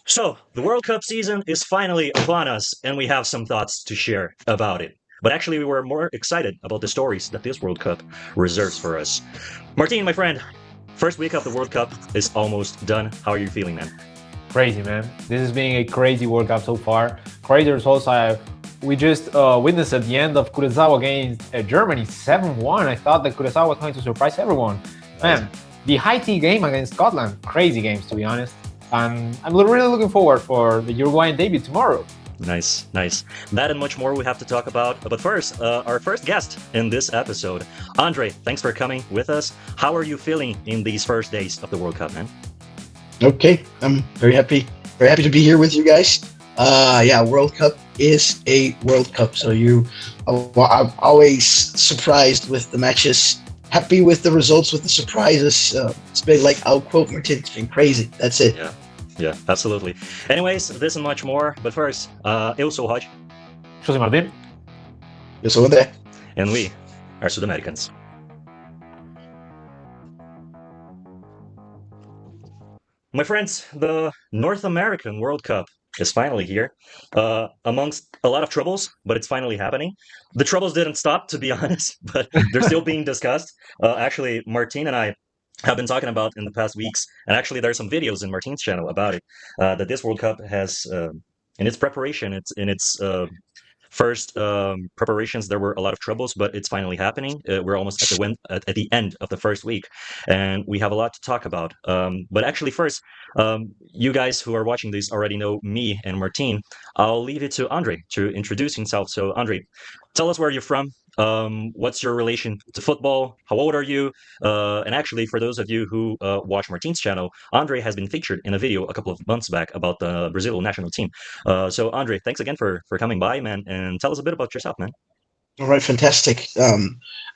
So, the World Cup season is finally upon us, and we have some thoughts to share about it. But actually, we were more excited about the stories that this World Cup reserves for us. Martin, my friend, first week of the World Cup is almost done. How are you feeling, man? Crazy, man. This has been a crazy World Cup so far. Crazy results. We just witnessed at the end of Curaçao against Germany, 7-1. I thought that Curaçao was going to surprise everyone. Man, the Haiti game against Scotland, crazy games, to be honest. And I'm really looking forward for the Uruguayan debut tomorrow. Nice. That and much more we have to talk about. But first, our first guest in this episode, André, thanks for coming with us. How are you feeling in these first days of the World Cup, man? Okay, I'm very happy to be here with you guys. World Cup is a World Cup, so I'm always surprised with the matches, happy with the results, with the surprises. It's been like, I'll quote Martin, it's been crazy. That's it. Yeah, absolutely. Anyways, this and much more. But first, eu sou o Rod. Eu sou Martin. Eu sou o André. And we are Sudamericans. My friends, the North American World Cup is finally here, amongst a lot of troubles, but it's finally happening. The troubles didn't stop, to be honest, but they're still being discussed. Actually, Martin and I have been talking about in the past weeks, and actually there's some videos in Martin's channel about it, that this World Cup has, in its preparation, it's in its first preparations, there were a lot of troubles, but it's finally happening. We're almost at the end of the first week, and we have a lot to talk about. But actually, first, you guys who are watching this already know me and Martin. I'll leave it to André to introduce himself. So, André, tell us where you're from. What's your relation to football? How old are you? And actually, for those of you who watch Martin's channel, André has been featured in a video a couple of months back about the Brazil national team. So, André, thanks again for coming by, man, and tell us a bit about yourself, man. All right, fantastic.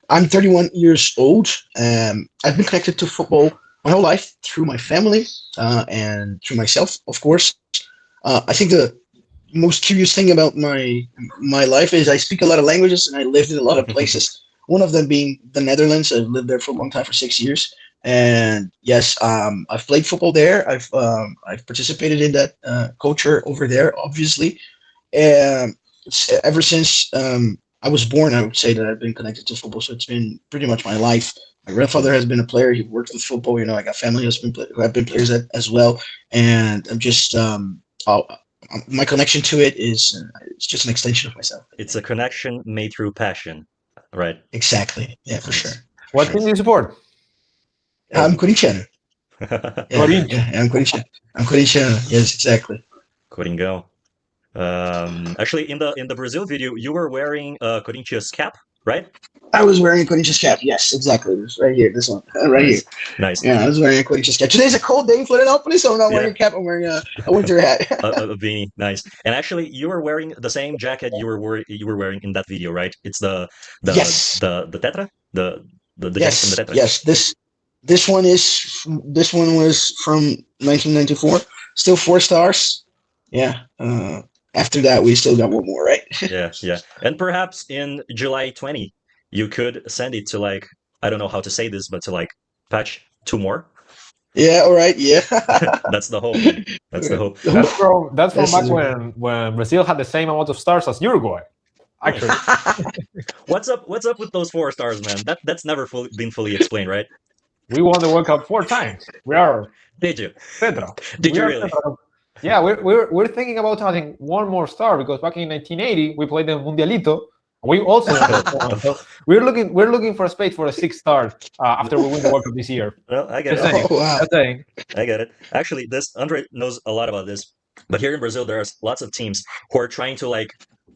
I'm 31 years old. I've been connected to football my whole life through my family and through myself, of course. I think the most curious thing about my life is I speak a lot of languages and I lived in a lot of places. One of them being the Netherlands. I've lived there for a long time, for 6 years. And yes, I've played football there. I've participated in that culture over there, obviously. Ever since I was born, I would say that I've been connected to football. So it's been pretty much my life. My grandfather has been a player. He worked with football. I got family who have been players as well. And I'm just my connection to it is it's just an extension of myself. It's a connection made through passion, right? Exactly. Yeah, for sure. What team do you support? I'm Corinthians. I'm Corinthians. I'm Corinthians. Yes, exactly. Coringo. Actually, in the Brazil video, you were wearing a Corinthians cap, right? I was wearing a Corinthians cap. Yes, exactly. This right here. This one. Right here. Nice. Yeah, I was wearing a Corinthians cap. Today's a cold day in Florianópolis, so I'm not wearing a cap. I'm wearing a winter hat. a beanie. Nice. And actually, you were wearing the same jacket you were wearing in that video, right? It's the yes. the Tetra, the yes. jacket from the Tetra. Yes. This one was from 1994. Still 4 stars. Yeah. After that, we still got one more, right? Yeah. And perhaps in July 20, you could send it to, like, I don't know how to say this, but to, like, patch 2 more. Yeah. All right. Yeah. That's the hope. That's the hope. That's from back when Brazil had the same amount of stars as Uruguay. Actually. What's up with those 4 stars, man? That's never been fully explained, right? We won the World Cup 4 times. We are. Did you? Tetra. Did you really? Yeah, we're thinking about adding one more star because back in 1980 we played the Mundialito. We also so we're looking for a space for a 6 star after we win the World Cup this year. Well, I get it. Oh, wow. I get it. Actually, Andre knows a lot about this. But here in Brazil, there's lots of teams who are trying to, like,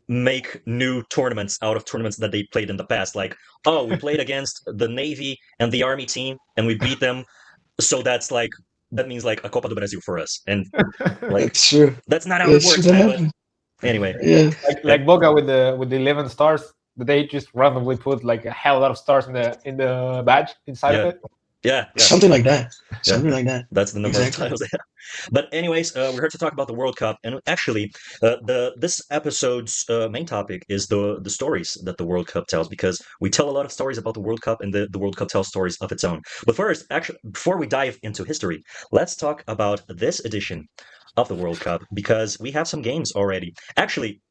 make new tournaments out of tournaments that they played in the past. Like, oh, we played against the Navy and the Army team and we beat them. So that means like a Copa do Brasil for us. And like, that's true. That's not how it works. But anyway, yeah. Like Boca with the 11 stars, they just randomly put like a hell lot of stars in the badge inside of it. Yeah. Something like that. Something like that. That's the number of titles. But anyways, we're here to talk about the World Cup, and actually, this episode's main topic is the stories that the World Cup tells, because we tell a lot of stories about the World Cup, and the World Cup tells stories of its own. But first, actually, before we dive into history, let's talk about this edition of the World Cup because we have some games already. Actually,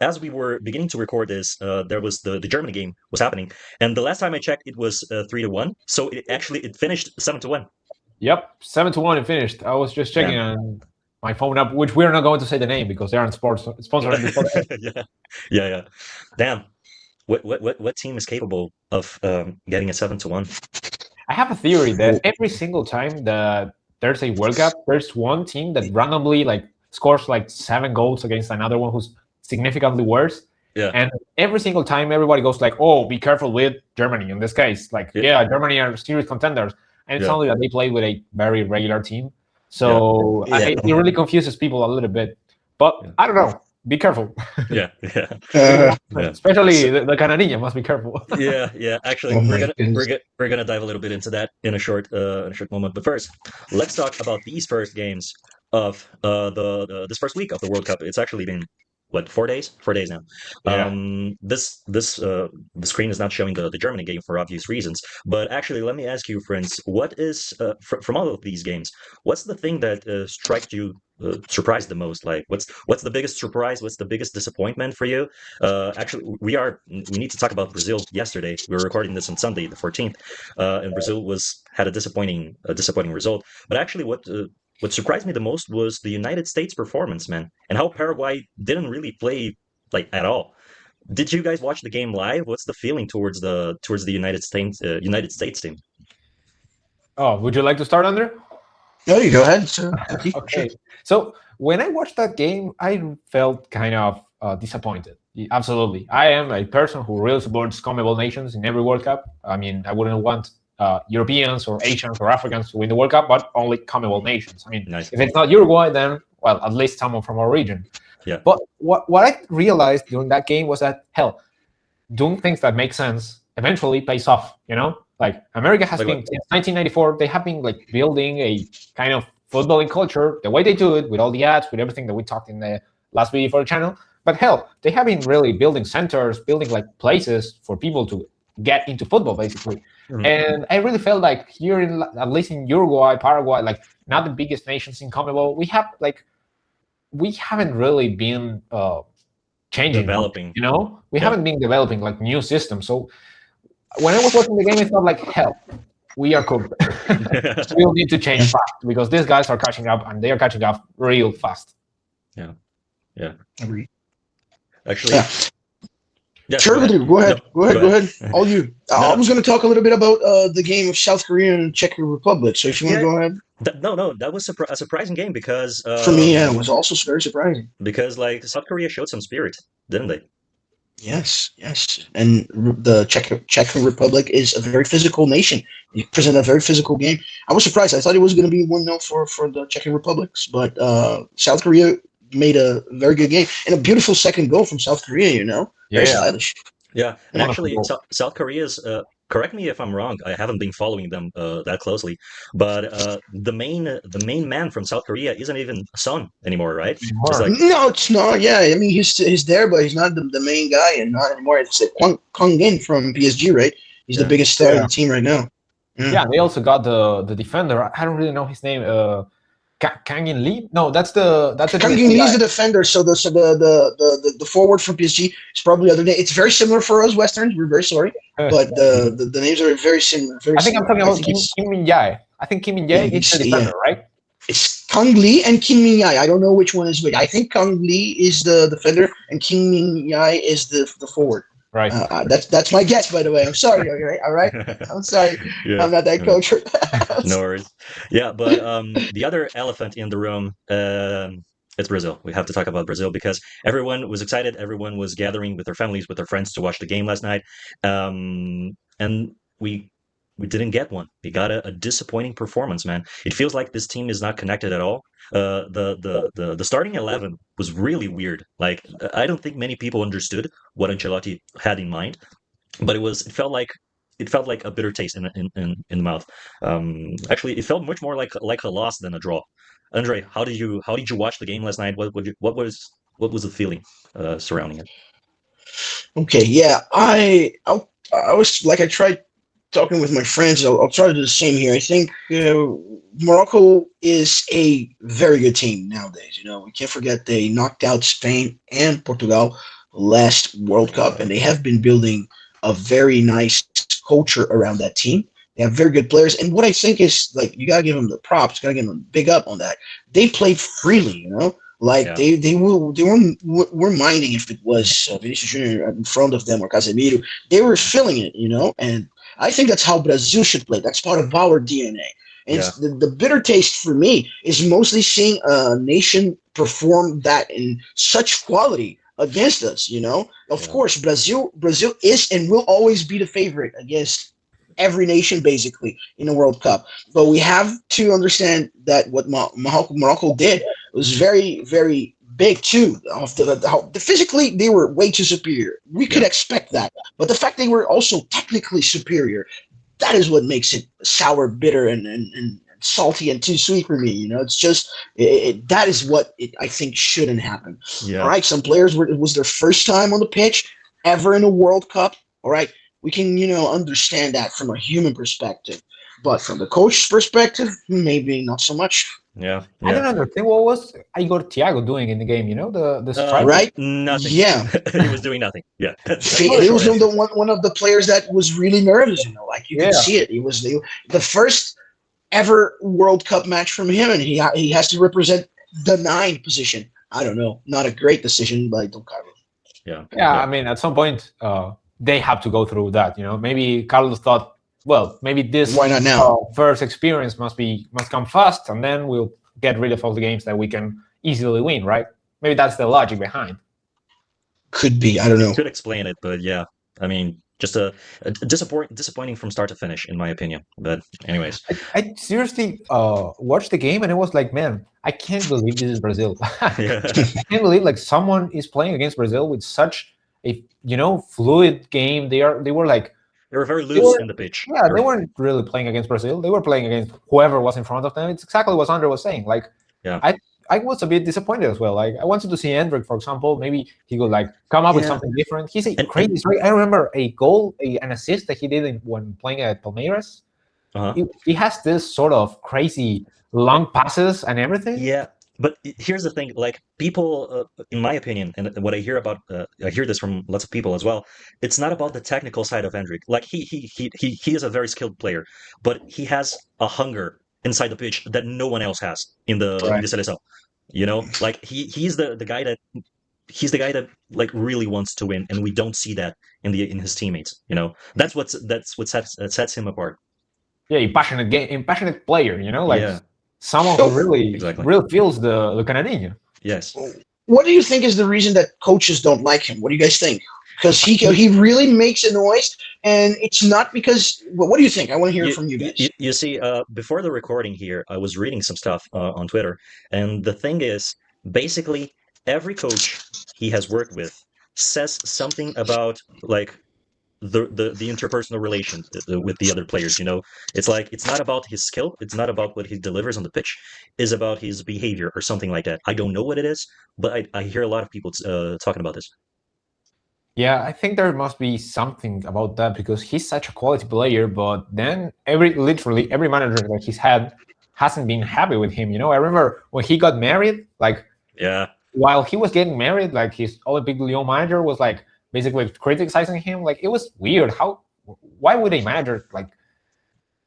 as we were beginning to record this, there was the Germany game was happening, and the last time I checked, it was 3-1. So it finished 7-1. Yep, 7-1 and finished. I was just checking on my phone app, which we're not going to say the name because they aren't sponsoring this podcast. Yeah. Damn. What team is capable of getting a 7-1? I have a theory that every single time that there's a World Cup, there's one team that randomly scores 7 goals against another one who's significantly worse. Yeah. And every single time everybody goes oh, be careful with Germany in this case. Germany are serious contenders. And it's only that they play with a very regular team. So it really confuses people a little bit. But I don't know. Be careful. Yeah. Especially the Canadian must be careful. Yeah. Actually, we're gonna dive a little bit into that in a short moment. But first, let's talk about these first games of this first week of the World Cup. It's actually been 4 days? 4 days now. Yeah. The screen is not showing the Germany game for obvious reasons. But actually, let me ask you, friends, what is from all of these games, what's the thing that struck you? Surprised the most? What's the biggest surprise? What's the biggest disappointment for you? Actually, we need to talk about Brazil. Yesterday, we were recording this on Sunday, the 14th, and Brazil had a disappointing result. But actually, what surprised me the most was the United States performance, man, and how Paraguay didn't really play at all. Did you guys watch the game live? What's the feeling towards the United States team? Oh, would you like to start, André? No, you go ahead. So, okay. So when I watched that game, I felt kind of disappointed. Absolutely. I am a person who really supports CONMEBOL nations in every World Cup. I mean, I wouldn't want Europeans or Asians or Africans to win the World Cup, but only CONMEBOL nations. I mean, If it's not Uruguay, then, well, at least someone from our region. Yeah. But what I realized during that game was that, doing things that make sense eventually pays off, America has been, since 1994, they have been building a kind of footballing culture, the way they do it, with all the ads, with everything that we talked in the last video for the channel. But they have been really building centers, building places for people to get into football, basically. Mm-hmm. And I really felt here, at least in Uruguay, Paraguay, not the biggest nations in CONMEBOL, we haven't really been changing, developing. We haven't been developing new systems. So when I was watching the game, it felt we are cooked. We'll need to change fast because these guys are catching up, and they are catching up real fast. Yeah. Agree. Actually, sure, go ahead. Go ahead. All you. I was going to talk a little bit about the game of South Korea and Czech Republic. So if you want to go ahead. That was a surprising game because for me, it was also very surprising because South Korea showed some spirit, didn't they? Yes, and the Czech Republic is a very physical nation. You present a very physical game. I was surprised. I thought it was going to be 1-0 for the Czech Republics, but South Korea made a very good game and a beautiful second goal from South Korea. Very stylish. Yeah, and actually, South Korea's. Correct me if I'm wrong. I haven't been following them that closely, but the main man from South Korea isn't even Son anymore, right? No, it's not. Yeah, I mean he's there, but he's not the main guy, and not anymore. It's Kwang In from PSG, right? He's the biggest star of the team right now. Yeah, they also got the defender. I don't really know his name. Kang In Lee? No, that's the Kang In Lee is the defender. So the forward from PSG is probably other name. It's very similar for us Westerns. We're very sorry, but the names are very similar. I think I'm talking about Kim Min Jae. I think Kim Min Jae is the defender, right? It's Kang Lee and Kim Min Jae. I don't know which one is which. I think Kang Lee is the defender and Kim Min Jae is the forward. Right. That's my guess, by the way. I'm sorry. All right. I'm sorry. I'm not that cultured. No worries. Yeah, but the other elephant in the room, it's Brazil. We have to talk about Brazil because everyone was excited. Everyone was gathering with their families, with their friends to watch the game last night, and we didn't get one. We got a disappointing performance, man. It feels like this team is not connected at all. The starting 11 was really weird. I don't think many people understood what Ancelotti had in mind, but it felt like a bitter taste in the mouth. Actually, it felt much more like a loss than a draw. André, how did you watch the game last night? What was the feeling surrounding it? Okay, yeah, I was I tried talking with my friends, I'll try to do the same here. I think Morocco is a very good team nowadays. We can't forget they knocked out Spain and Portugal last World Cup, and they have been building a very nice culture around that team. They have very good players, and what I think is like you gotta give them the props, gotta give them a big up on that. They played freely, like they were minding if it was Vinicius Junior in front of them or Casemiro. They were feeling it, and I think that's how Brazil should play. That's part of our DNA. And the bitter taste for me is mostly seeing a nation perform that in such quality against us. Of course, Brazil is and will always be the favorite against every nation basically in the World Cup. But we have to understand that what Morocco did was very, very big too. Physically, they were way too superior. We could expect that. But the fact they were also technically superior, that is what makes it sour, bitter, and salty and too sweet for me. It's just that is what I think shouldn't happen. Yeah. All right, some players it was their first time on the pitch ever in a World Cup. All right, we can understand that from a human perspective, but from the coach's perspective, maybe not so much. Yeah. I don't understand what was Igor Thiago doing in the game. The striker. Right? Nothing. Yeah. He was doing nothing. Yeah. He was one of the players that was really nervous. Like you could see it. He was the first ever World Cup match from him, and he has to represent the 9 position. I don't know. Not a great decision by Don Carlos. Yeah. I mean, at some point, they have to go through that. Maybe Carlos thought, well, maybe this why not now? First experience must come fast, and then we'll get rid of all the games that we can easily win, right? Maybe that's the logic behind. Could be. I don't know. Could explain it, but yeah. I mean, just a disappointing from start to finish, in my opinion. But anyways, I seriously watched the game, and it was like, man, I can't believe this is Brazil. Yeah. I can't believe like someone is playing against Brazil with such a fluid game. They were like. They were very loose in the pitch. Yeah, they weren't really playing against Brazil. They were playing against whoever was in front of them. It's exactly what André was saying. Like, I was a bit disappointed as well. Like, I wanted to see Hendrik, for example. Maybe he could like come up with something different. He's a crazy story. I remember a goal, an assist that he did when playing at Palmeiras. He has this sort of crazy long passes and everything. Yeah. But here's the thing, like people, in my opinion, and what I hear about, I hear this from lots of people as well. It's not about the technical side of Hendrik. Like he is a very skilled player, but he has a hunger inside the pitch that no one else has in the seleção. Like he's the guy that like really wants to win, and we don't see that in his teammates. That's what sets him apart. Yeah, a passionate player. Someone who really feels the Canadinho. Yes. What do you think is the reason that coaches don't like him? What do you guys think? Because he really makes a noise, and it's not because. Well, what do you think? I want to hear from you guys. You see, before the recording here, I was reading some stuff on Twitter, and the thing is, basically, every coach he has worked with says something about like the interpersonal relations with the other players. It's like it's not about his skill, it's not about what he delivers on the pitch, it's about his behavior or something like that. I don't know what it is, but I hear a lot of people talking about this. Yeah, I think there must be something about that because he's such a quality player, but then literally every manager that he's had hasn't been happy with him. I remember when he got married, like while he was getting married, like his Olympique Lyon manager was like basically criticizing him. Like it was weird. Why would a manager like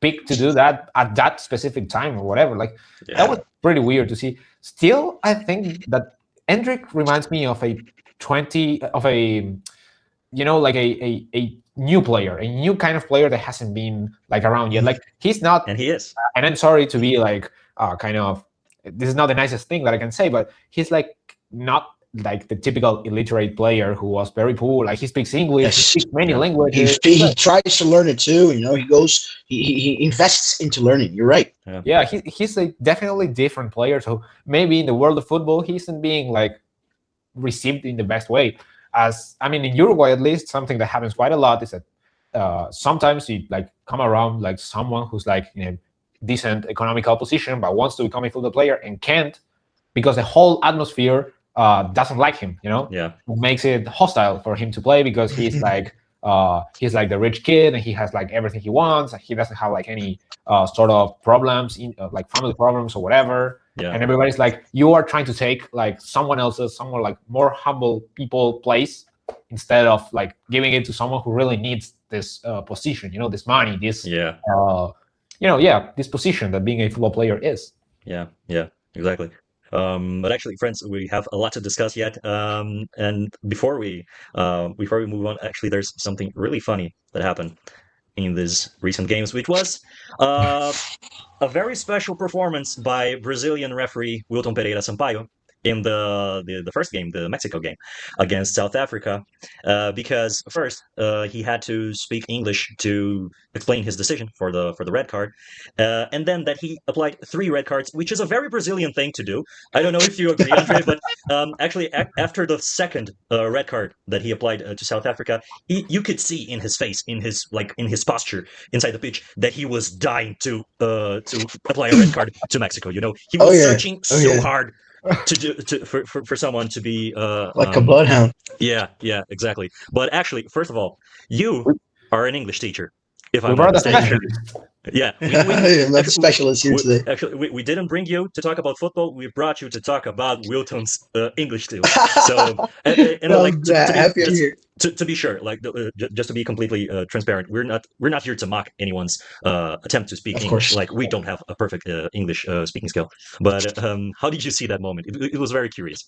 pick to do that at that specific time or whatever? Like that was pretty weird to see. Still, I think that Hendrik reminds me of a like a new player, a new kind of player that hasn't been like around yet. Like he's not, and he is. And I'm sorry to be like kind of. This is not the nicest thing that I can say, but he's like not like the typical illiterate player who was very poor. Like he speaks English, he speaks many languages. He tries to learn it too. He invests into learning. You're right. Yeah, he's a definitely different player. So maybe in the world of football, he isn't being like received in the best way. In Uruguay at least, something that happens quite a lot is that sometimes you like come around like someone who's like in a decent economical position but wants to become a football player and can't because the whole atmosphere doesn't like him. It makes it hostile for him to play because he's like he's like the rich kid and he has like everything he wants. He doesn't have like any sort of problems in like family problems or whatever. Yeah. And everybody's like, you are trying to take like someone like more humble people place instead of like giving it to someone who really needs this position, this money, this this position that being a football player is. Yeah, exactly. But actually, friends, we have a lot to discuss yet. And before we move on, actually, there's something really funny that happened in these recent games, which was a very special performance by Brazilian referee Wilton Pereira Sampaio in the first game, the Mexico game against South Africa, because first he had to speak English to explain his decision for the red card, and then that he applied 3 red cards, which is a very Brazilian thing to do. I don't know if you agree, Andre, but actually after the second red card that he applied to South Africa, you could see in his face, in his posture inside the pitch, that he was dying to apply a red card to Mexico. He was searching so hard for someone to be like a bloodhound. Yeah, exactly. But actually, first of all, you are an English teacher, if We I'm brought not a mistaken. specialist. Yeah, I'm not a specialist here today. Actually, we didn't bring you to talk about football. We brought you to talk about Wilton's English too. So, and Well, like happy I'm here. to be sure, like just to be completely transparent, we're not here to mock anyone's attempt to speak Of English. course. Like we don't have a perfect English speaking skill. But how did you see that moment? It was very curious.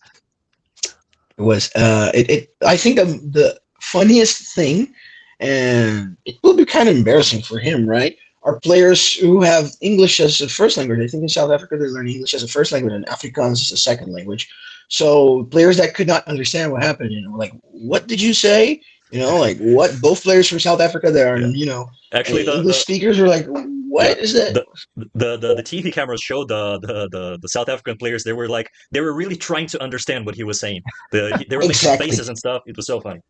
It was. I think the funniest thing, and it will be kind of embarrassing for him, right? Are players who have English as a first language. I think in South Africa they learn English as a first language and Afrikaans as a second language. So players that could not understand what happened, like, what did you say? Like what? Both players from South Africa that are, Actually, English speakers were like, what is that? The TV cameras showed the South African players. They were really trying to understand what he was saying. They were making Exactly. faces and stuff. It was so funny.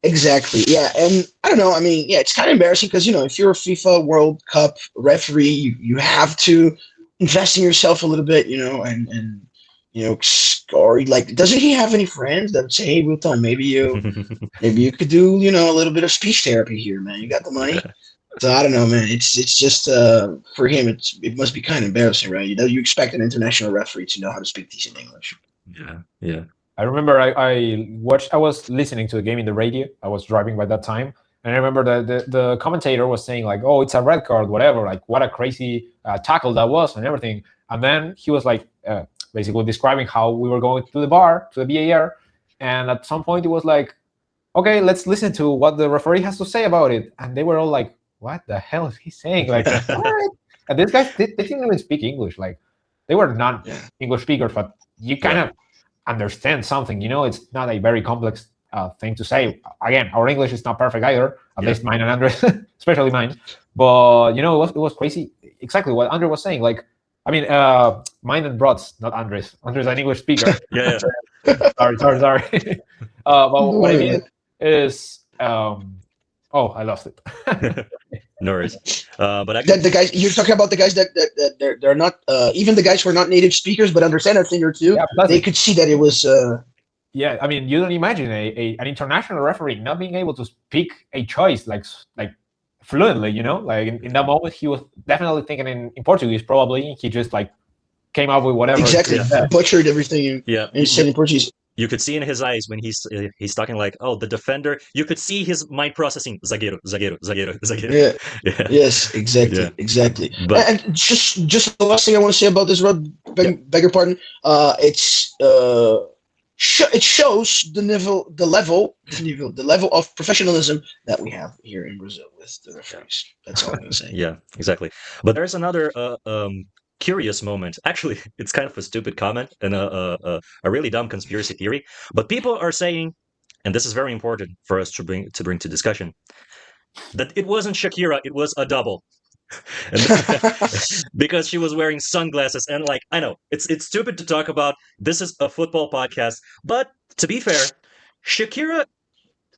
Exactly. Yeah, and I don't know. I mean, yeah, it's kind of embarrassing because if you're a FIFA World Cup referee, you have to invest in yourself a little bit, and or like, doesn't he have any friends that would say, "Hey, Wilton, maybe you could do a little bit of speech therapy here, man. You got the money." So I don't know, man. It's just for him, it must be kind of embarrassing, right? You expect an international referee to know how to speak decent English. Yeah. I remember I was listening to the game in the radio. I was driving by that time. And I remember the commentator was saying like, oh, it's a red card, whatever. Like, what a crazy tackle that was and everything. And then he was like basically describing how we were going to the bar, to the VAR. And at some point it was like, okay, let's listen to what the referee has to say about it. And they were all like, what the hell is he saying? Like, what? And these guys, they didn't even speak English. Like, they were not English speakers, but you kind of understand something. It's not a very complex thing to say. Again, our English is not perfect either, at least mine and Andre's, especially mine. But it was crazy. Exactly what Andre was saying. Like, I mean, mine and Brod's, not Andre's. Andre's an English speaker. Yeah. Sorry. But what I mean is, I lost it. No worries. But the guys you're talking about, the guys that they're not even the guys who are not native speakers but understand a thing or two. They could see that it was. Yeah, I mean, you don't imagine an international referee not being able to speak a choice like fluently. Like in that moment, he was definitely thinking in Portuguese. Probably he just like came up with whatever. Exactly, butchered everything. And he said in Portuguese. You could see in his eyes when he's talking like, oh, the defender. You could see his mind processing, zagueiro. Yeah. Yes, exactly. But, and just the last thing I want to say about this, Rod, beg your pardon. It shows the level of professionalism that we have here in Brazil with the referees. That's all I'm going to say. Yeah, exactly. But there's another curious moment. Actually, it's kind of a stupid comment and a really dumb conspiracy theory. But people are saying, and this is very important for us to bring to discussion, that it wasn't Shakira, it was a double. Because she was wearing sunglasses. And like, I know it's stupid to talk about. This is a football podcast, but to be fair, Shakira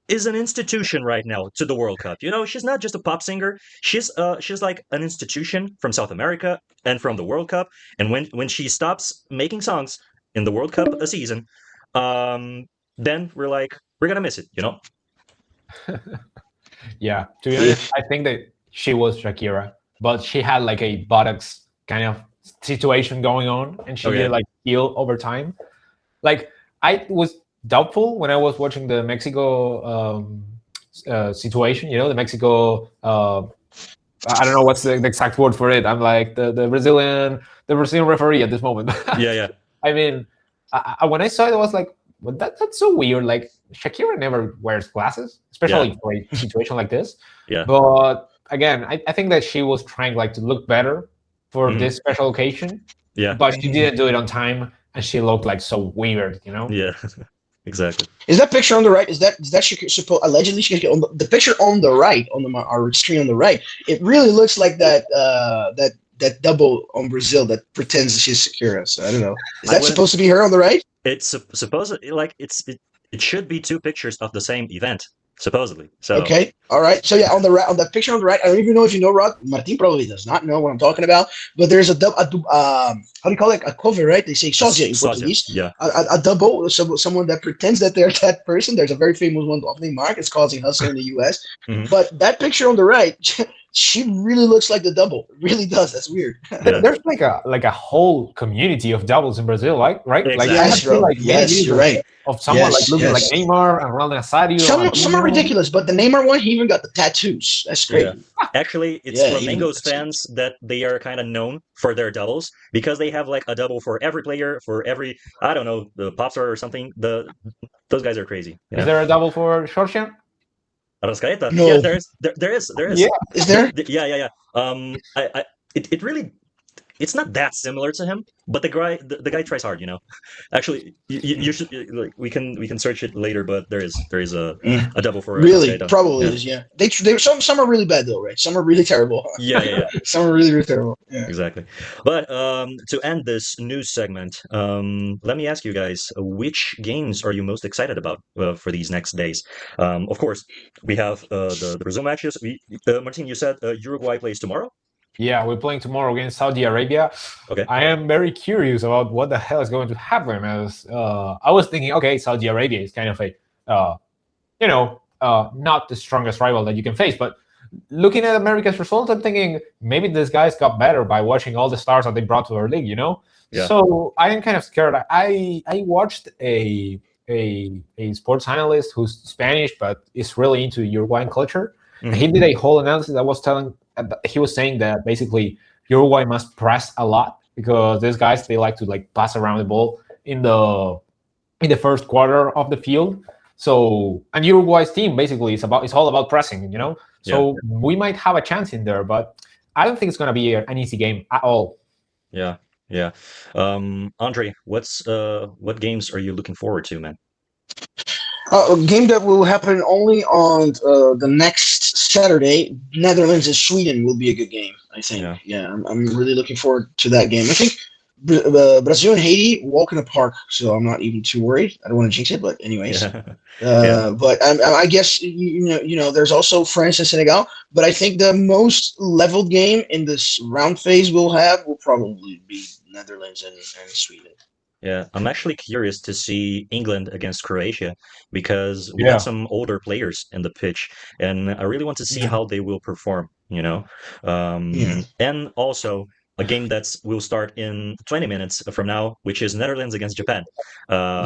is an institution right now to the World Cup. She's not just a pop singer. She's like an institution from South America and from the World Cup. And when she stops making songs in the World Cup a season, then we're gonna miss it. Yeah, to be honest, I think that she was Shakira, but she had like a buttocks kind of situation going on, and she Okay. did like heal over time. Like I was doubtful when I was watching the Mexico situation. You know, the Mexico. I don't know what's the exact word for it. I'm like the Brazilian referee at this moment. Yeah, yeah, I mean, when I saw it, I was like, well, that's so weird. Like Shakira never wears glasses, especially for a situation like this. yeah. But again, I think that she was trying like to look better for Mhm. this special occasion, Yeah, but she didn't do it on time, and she looked like so weird. You know? yeah. Exactly. Is that picture on the right? Is that supposed allegedly on the picture on the right on our screen on the right? It really looks like that double on Brazil that pretends that she's Shakira. So I don't know. Is I that wouldn't. supposed to be her on the right? It's supposedly like it should be two pictures of the same event, supposedly. So Okay. All right. So yeah, on the right, on that picture on the right, I don't even know if you know, Rod. Martin probably does not know what I'm talking about. But there's how do you call it? A cover, right? They say sósia in Sasha, Portuguese. yeah. A double, someone that pretends that they're that person. There's a very famous one named Mark. It's causing hustle in the U.S. Mhm. But that picture on the right, she really looks like the double. It really does. That's weird. Yeah. There's like a whole community of doubles in Brazil, right? Like Exactly. I have Yes, seen bro. like many Yes, videos you're right. of someone like Yes, looking like yes. Neymar and Ronaldo Nazario. Some are Ronaldinho. ridiculous, but the Neymar one, he even got the tattoos. That's Yeah. crazy. Actually, it's Yeah, even Flamengo's fans that they are kind of known for their doubles because they have like a double for every player, for every, I don't know, the pop star or something. Those guys are crazy. Is there a double for Shortian? Rascaeta. No. Yeah, there is. Yeah. Is there? Yeah, yeah, yeah. It really, it's not that similar to him, but the guy tries hard. Actually, you should like we can search it later, but there is Mm. a double for Really, Rascaeta. probably Yeah. is. Yeah, they some are really bad though, right? Some are really terrible. Yeah, yeah, yeah. Some are really terrible. Yeah. Exactly. But to end this news segment, let me ask you guys, which games are you most excited about for these next days? Of course, we have the Brazil matches. Martin, you said Uruguay plays tomorrow? Yeah, we're playing tomorrow against Saudi Arabia. Okay. I am very curious about what the hell is going to happen. As I was thinking, okay, Saudi Arabia is kind of a, not the strongest rival that you can face. But looking at America's results, I'm thinking maybe these guys got better by watching all the stars that they brought to our league. Yeah. So I am kind of scared. I watched a sports analyst who's Spanish but is really into Uruguayan culture. Mhm. He did a whole analysis that was he was saying that basically Uruguay must press a lot because these guys, they like to like pass around the ball in the first quarter of the field. So, and Uruguay's team basically it's all about pressing, So we might have a chance in there, but I don't think it's going to be an easy game at all. Yeah, yeah. Andre, what games are you looking forward to, man? A game that will happen only on the next Saturday, Netherlands and Sweden, will be a good game. I think. Yeah. I'm really looking forward to that game. I think Brazil and Haiti walk in the park, so I'm not even too worried. I don't want to jinx it, but anyways. Yeah. But I guess you know there's also France and Senegal, but I think the most leveled game in this round phase we'll have will probably be Netherlands and Sweden. Yeah, I'm actually curious to see England against Croatia because we Yeah. have some older players in the pitch, and I really want to see Yeah. how they will perform. Yeah. And also a game will start in 20 minutes from now, which is Netherlands against Japan.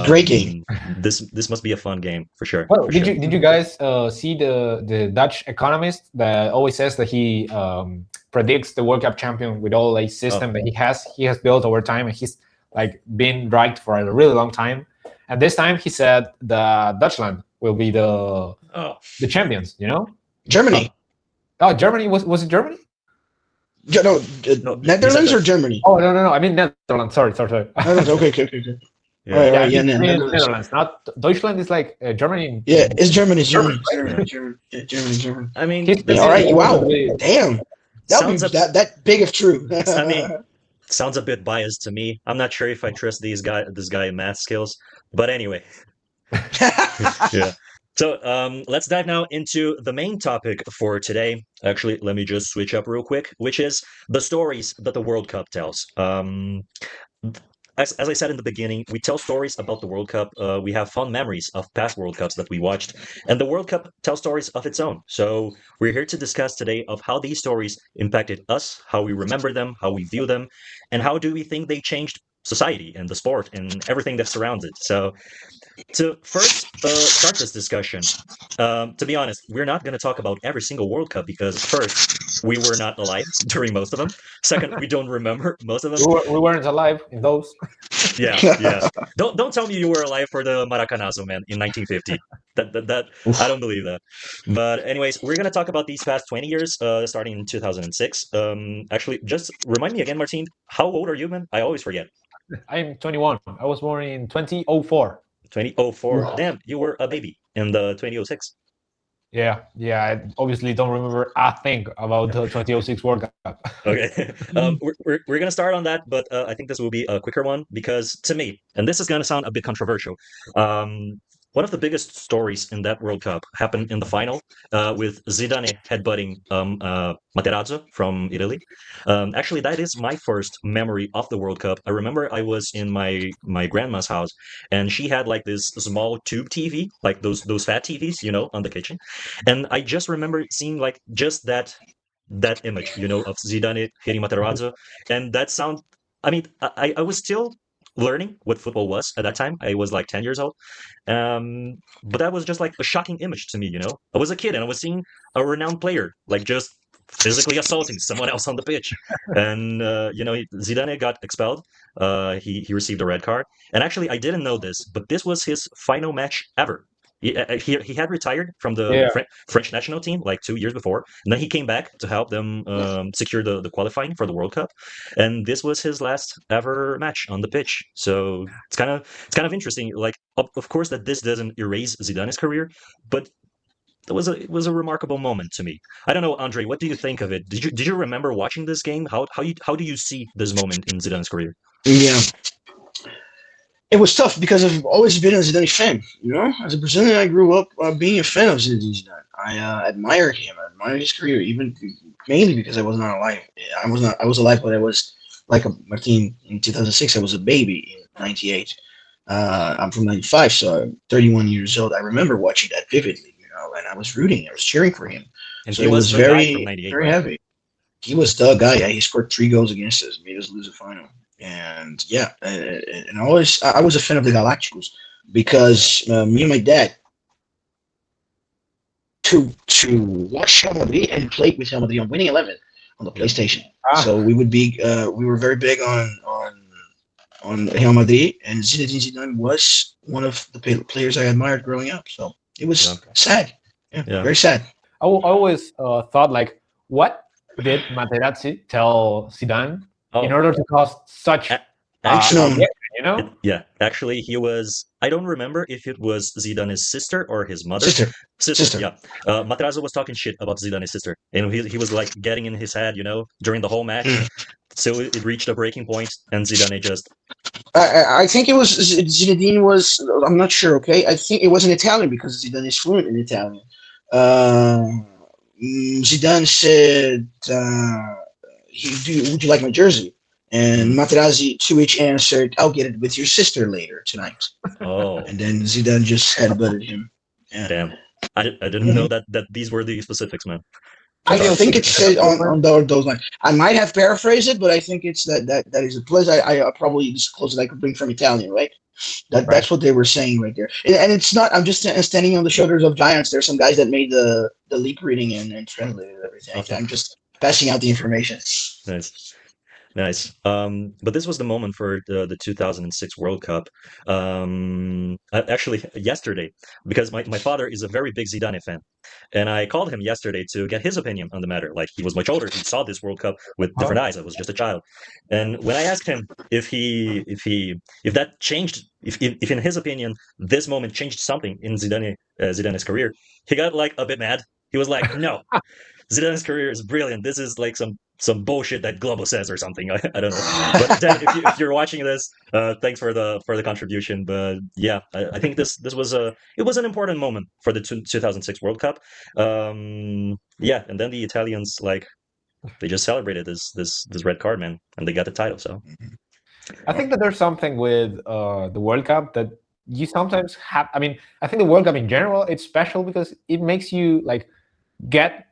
Great game. This must be a fun game for sure. Well, for did sure. you guys see the Dutch economist that always says that he predicts the World Cup champion with all a system that he has built over time, and he's like been right for a really long time. And this time he said that Dutchland will be the champions. Germany. Oh, Germany was it Germany? No, No, Netherlands he said or Germany? Oh no, I mean Netherlands. Sorry. Netherlands. Okay. Yeah. All right, Yeah, yeah, Netherlands. Netherlands. Not Deutschland is like Germany. Yeah, it's Germany. Germany. Germany. I mean, All right. Wow. Sounds Damn. That big if true. I mean, sounds a bit biased to me. I'm not sure if I trust this guy in math skills, but anyway. Yeah. So let's dive now into the main topic for today. Actually, let me just switch up real quick, which is the stories that the World Cup tells. as I said in the beginning, we tell stories about the World Cup. We have fond memories of past World Cups that we watched, and the World Cup tells stories of its own. So we're here to discuss today of how these stories impacted us, how we remember them, how we view them, and how do we think they changed society and the sport and everything that surrounds it. So to first start this discussion, to be honest, we're not going to talk about every single World Cup because first, we were not alive during most of them. Second, we don't remember most of them. We weren't alive in those. Yeah, yeah. Don't tell me you were alive for the Maracanazo, man, in 1950. That I don't believe that. But anyways, we're gonna talk about these past 20 years, starting in 2006. Actually, just remind me again, Martin. How old are you, man? I always forget. I'm 21. I was born in 2004. 2004. Damn, you were a baby in the 2006. Yeah. I obviously don't remember a thing about the 2006 World Cup. Okay. We're going to start on that, but I think this will be a quicker one because to me, and this is going to sound a bit controversial, one of the biggest stories in that World Cup happened in the final with Zidane headbutting Materazzo from Italy. Actually, that is my first memory of the World Cup. I remember I was in my grandma's house, and she had like this small tube TV, like those fat TVs, on the kitchen, and I just remember seeing like just that image, of Zidane hitting Materazzo, and that sound. I mean, I was still learning what football was at that time. I was like 10 years old, but that was just like a shocking image to me. I was a kid and I was seeing a renowned player like just physically assaulting someone else on the pitch, and Zidane got expelled. He received a red card, and actually I didn't know this, but this was his final match ever. He had retired from the Yeah. French national team like 2 years before, and then he came back to help them secure the qualifying for the World Cup, and this was his last ever match on the pitch. So it's kind of interesting. Like, of course, that this doesn't erase Zidane's career, but it was a remarkable moment to me. I don't know, Andre, what do you think of it? Did you remember watching this game? How do you see this moment in Zidane's career? Yeah, it was tough because I've always been a Zidane fan. As a Brazilian, I grew up being a fan of Zidane. I admired him. I admired his career, even mainly because I was not alive. I was not. I was alive, but I was like a Martin in 2006. I was a baby in '98. I'm from '95, so I'm 31 years old. I remember watching that vividly, and I was rooting. I was cheering for him. And So he it was was the guy from very, '98, very right? heavy. He was the guy. Yeah, he scored 3 goals against us, made us lose the final. And yeah, and I was a fan of the Galacticos because me and my dad to watch Real Madrid and play with Real Madrid on Winning 11 on the Yeah. PlayStation. Ah, So we were very big on Real Madrid, and Zinedine Zidane was one of the players I admired growing up. So it was Yeah. sad, yeah, Yeah. very sad. I always thought like, what did Materazzi tell Zidane in Oh, order to cause such a- No, actually, reaction? yeah. Actually, he was. I don't remember if it was Zidane's sister or his mother. sister, Sister, sister. yeah. Materazzo was talking shit about Zidane's sister, and he was like getting in his head, during the whole match. Mm. So it reached a breaking point, and Zidane just. I think it was Zinedine was. I'm not sure. Okay, I think it was in Italian because Zidane is fluent in Italian. Uh, Zidane said, "Would you like my jersey?" And Mhm. Materazzi to which answered, "I'll get it with your sister later tonight." Oh, And then Zidane just headbutted him. Yeah. damn! I didn't know Mhm. that these were the specifics, man. I Sorry. think it 2006 said October. on those lines. I might have paraphrased it, but I think it's that is a place I probably as close as I could bring from Italian, right? Right. That's what they were saying right there, and it's not. I'm just standing on the shoulders of giants. There's some guys that made the leap reading and translated everything. Okay, I'm just passing out the information. nice. Nice. But this was the moment for the 2006 World Cup. Actually, yesterday, because my father is a very big Zidane fan, and I called him yesterday to get his opinion on the matter. Like he was much older, he saw this World Cup with Huh? different eyes. I was just a child, and when I asked him if that changed, if in his opinion this moment changed something in Zidane's career, he got like a bit mad. He was like, "No, Zidane's career is brilliant. This is like some bullshit that Globo says or something. I don't know. But Dan, if you're watching this, thanks for the contribution. But yeah, I think this was an important moment for the 2006 World Cup. Yeah, and then the Italians like they just celebrated this red card, man, and they got the title. So I think that there's something with the World Cup that you sometimes have. I mean, I think the World Cup in general it's special because it makes you like get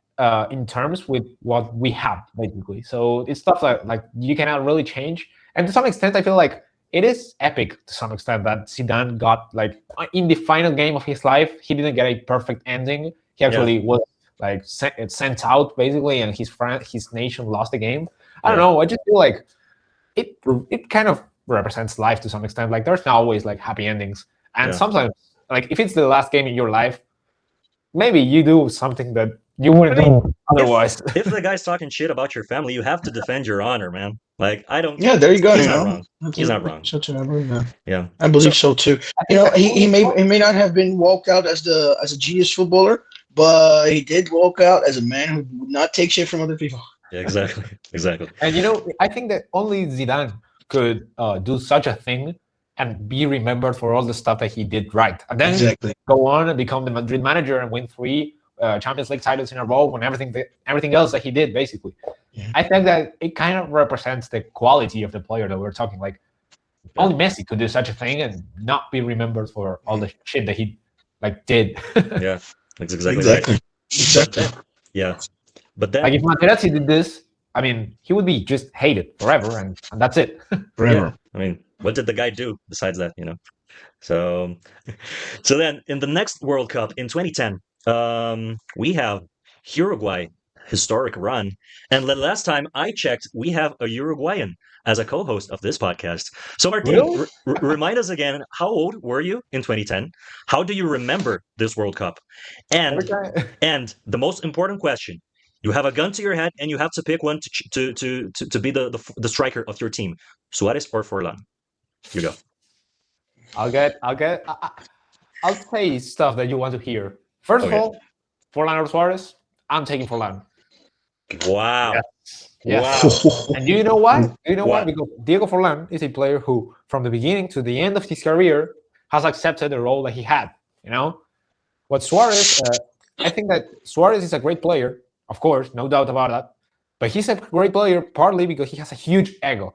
in terms with what we have basically. So it's stuff like you cannot really change. And to some extent, I feel like it is epic to some extent that Zidane got like in the final game of his life, he didn't get a perfect ending. He actually was like sent out basically, and his nation lost the game. I don't know. I just feel like it kind of represents life to some extent. Like there's not always like happy endings, and sometimes like if it's the last game in your life, maybe you do something that you wouldn't do otherwise. If the guy's talking shit about your family, you have to defend your honor, man. Like I don't. Yeah, there you go. He's not wrong. He's not wrong. Yeah, I believe so too. He may not have been walked out as a genius footballer, but he did walk out as a man who would not take shit from other people. Yeah, exactly. And I think that only Zidane could do such a thing and be remembered for all the stuff that he did right, and then go on and become the Madrid manager and win 3 Champions League titles in a row and everything else that he did basically. I think that it kind of represents the quality of the player that we're talking. Like only Messi could do such a thing and not be remembered for all the shit that he like did. Yeah, that's exactly right. Exactly. Yeah, but then like if Materazzi did this, I mean, he would be just hated forever, and that's it. Forever. I mean, what did the guy do besides that? So then in the next World Cup in 2010, we have Uruguay historic run, and the last time I checked, we have a Uruguayan as a co-host of this podcast. So Martin, Really? remind us again, how old were you in 2010? How do you remember this World Cup? And the most important question: you have a gun to your head, and you have to pick one to be the striker of your team, Suarez or Forlan. You go. I'll say stuff that you want to hear. First of all, Forlan or Suarez, I'm taking Forlan. Wow. Yes. Wow. And do you know why? Because Diego Forlan is a player who, from the beginning to the end of his career, has accepted the role that he had. What Suarez, I think that Suarez is a great player, of course, no doubt about that. But he's a great player partly because he has a huge ego.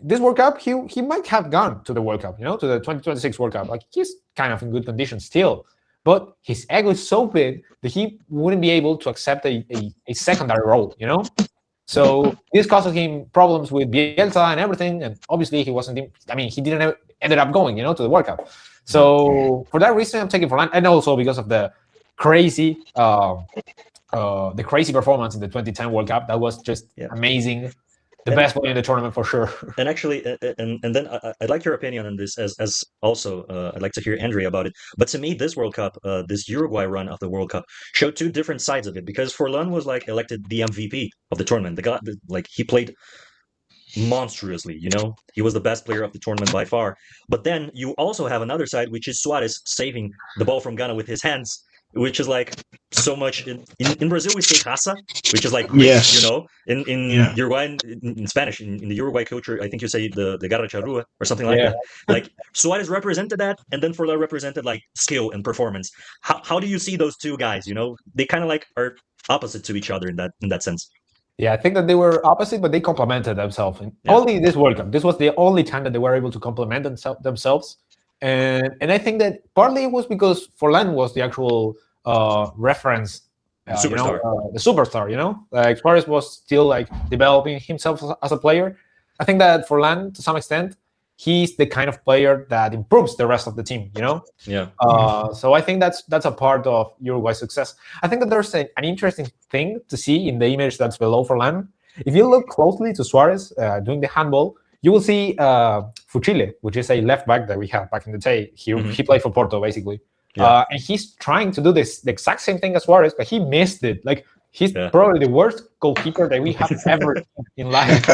This World Cup, he might have gone to the World Cup, to the 2026 World Cup. Like he's kind of in good condition still, but his ego is so big that he wouldn't be able to accept a secondary role, So this causes him problems with Bielsa and everything, and obviously he wasn't. He didn't ended up going, to the World Cup. So for that reason, I'm taking Forlan, and also because of the crazy performance in the 2010 World Cup. That was just amazing. The best player in the tournament for sure. And actually, and then I'd like your opinion on this as also I'd like to hear André about it. But to me, this World Cup, this Uruguay run of the World Cup showed two different sides of it, because Forlan was like elected the MVP of the tournament. He played monstrously, he was the best player of the tournament by far. But then you also have another side, which is Suarez saving the ball from Ghana with his hands, which is like so much in Brazil we say raça, which is like in Uruguay in Spanish in the Uruguay culture I think you say the garra charrua or something like that. Like Suarez represented that, and then Forlan represented like skill and performance. How do you see those two guys? They kind of like are opposite to each other in that sense. Yeah, I think that they were opposite, but they complemented themselves. Only this World Cup. This was the only time that they were able to complement themselves. And I think that partly it was because Forlan was the actual reference, superstar. The superstar. Like Suarez was still like developing himself as a player. I think that Forlan, to some extent, he's the kind of player that improves the rest of the team. Yeah. So I think that's a part of Uruguay's success. I think that there's an interesting thing to see in the image that's below Forlan. If you look closely to Suarez doing the handball, you will see Fuchile, which is a left back that we had back in the day. He played for Porto, basically. And he's trying to do the exact same thing as Suarez, but he missed it. Like, he's probably the worst goalkeeper that we have ever in life.